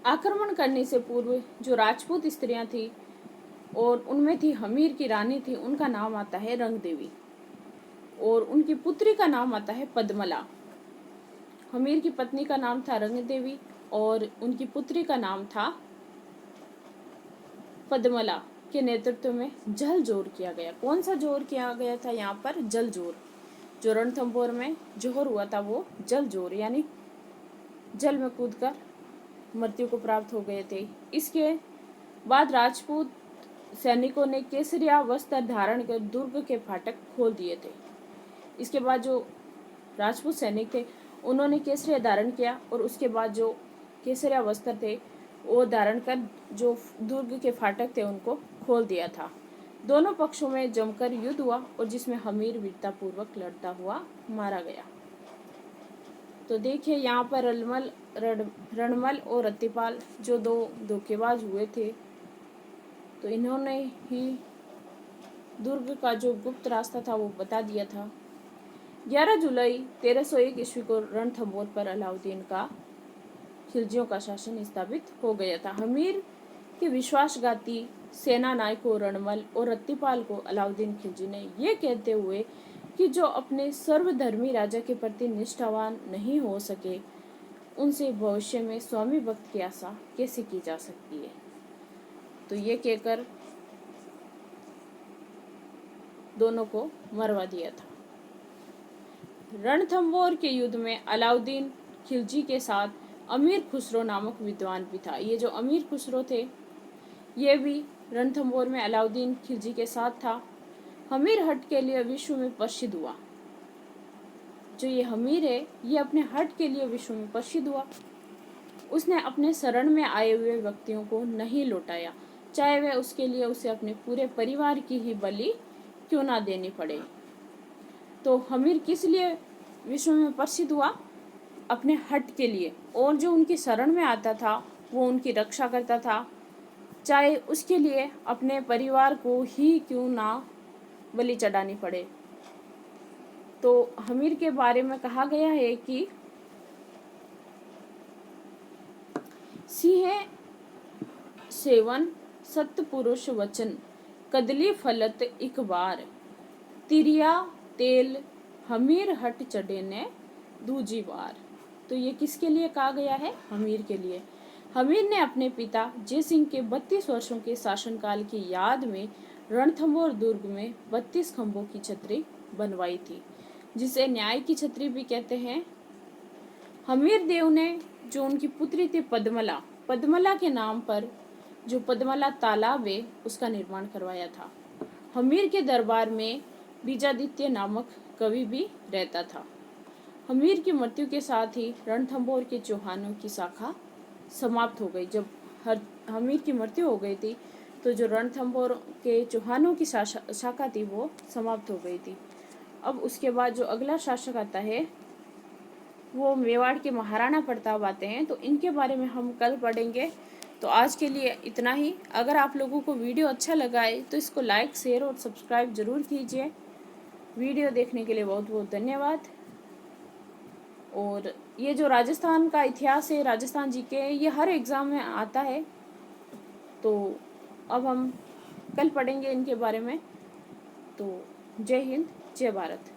आक्रमण करने से पूर्व जो राजपूत स्त्रियां थी और उनमें थी हमीर की रानी थी, उनका नाम आता है रंग देवी और उनकी पुत्री का नाम आता है पद्मला। हमीर की पत्नी का नाम था रंग देवी और उनकी पुत्री का नाम था पद्मला के नेतृत्व में जल जोर किया गया। कौन सा जोर किया गया था? यहाँ पर जल जोर। जो रणथंभौर में जोहर हुआ था वो जल जोर, यानी जल में कूदकर मृत्यु को प्राप्त हो गए थे। इसके बाद राजपूत सैनिकों ने केसरिया वस्त्र धारण कर दुर्ग के फाटक खोल दिए थे। इसके बाद जो राजपूत सैनिक थे उन्होंने केसरिया धारण किया और उसके बाद जो केसरिया वस्त्र थे वो धारण कर जो दुर्ग के फाटक थे उनको खोल दिया था। दोनों पक्षों में जमकर युद्ध हुआ और जिसमें हमीर वीरता पूर्वक लड़ता हुआ मारा गया। तो देखिए यहाँ पर रणमल और रतिपाल जो 2 धोखेबाज हुए थे, तो इन्होंने ही दुर्ग का जो गुप्त रास्ता था वो बता दिया था। 11 जुलाई 1301 ईस्वी को रणथंभौर पर अलाउद्दीन का खिलजियों का शासन स्थापित हो गया था। हमीर के विश्वासघाती सेना नायकों रणमल और रतिपाल को अलाउद्दीन खिलजी ने ये कहते हुए कि जो अपने सर्वधर्मी राजा के प्रति निष्ठावान नहीं हो सके उनसे भविष्य में स्वामी भक्त की आशा कैसे की जा सकती है, तो ये कहकर दोनों को मरवा दिया था। रणथंभौर के युद्ध में अलाउद्दीन खिलजी के साथ अमीर खुसरो नामक विद्वान भी था। ये जो अमीर खुसरो थे ये भी रणथंभौर में अलाउद्दीन खिलजी के साथ था। हमीर हट के लिए विश्व में प्रसिद्ध हुआ। जो ये हमीर है ये अपने हट के लिए विश्व में प्रसिद्ध हुआ। उसने अपने शरण में आए हुए व्यक्तियों को नहीं लौटाया, चाहे वह उसके लिए उसे अपने पूरे परिवार की ही बलि क्यों ना देनी पड़े। तो हमीर किस लिए विश्व में प्रसिद्ध हुआ? अपने हट के लिए, और जो उनकी शरण में आता था वो उनकी रक्षा करता था, चाहे उसके लिए अपने परिवार को ही क्यों ना बलि चढ़ानी पड़े। तो हमीर के बारे में कहा गया है कि सिंह सेवन सत्पुरुष वचन कदली फलत एक बार तिरिया तेल हमीर हट चढ़े ने दूजी बार। तो ये किसके लिए कहा गया है? हमीर के लिए। हमीर ने अपने पिता जय सिंह के 32 वर्षों के शासनकाल की याद में रणथंभौर दुर्ग में 32 खंभों की छतरी बनवाई थी, जिसे न्याय की छतरी भी कहते हैं। हमीर देव ने जो उनकी पुत्री थी पद्मला के नाम पर जो पद्मला तालाब है उसका निर्माण करवाया था। हमीर के दरबार में बीजादित्य नामक कवि भी रहता था। हमीर की मृत्यु के साथ ही रणथंभौर के चौहानों की शाखा समाप्त हो गई। जब हमीर की मृत्यु हो गई थी तो जो रणथंभौर के चौहानों की शाखा थी वो समाप्त हो गई थी। अब उसके बाद जो अगला शासक आता है वो मेवाड़ के महाराणा प्रताप आते हैं, तो इनके बारे में हम कल पढ़ेंगे। तो आज के लिए इतना ही। अगर आप लोगों को वीडियो अच्छा लगा है तो इसको लाइक, शेयर और सब्सक्राइब जरूर कीजिए। वीडियो देखने के लिए बहुत बहुत धन्यवाद। और ये जो राजस्थान का इतिहास है, राजस्थान जी के, ये हर एग्ज़ाम में आता है, तो अब हम कल पढ़ेंगे इनके बारे में। तो जय हिंद, जय भारत।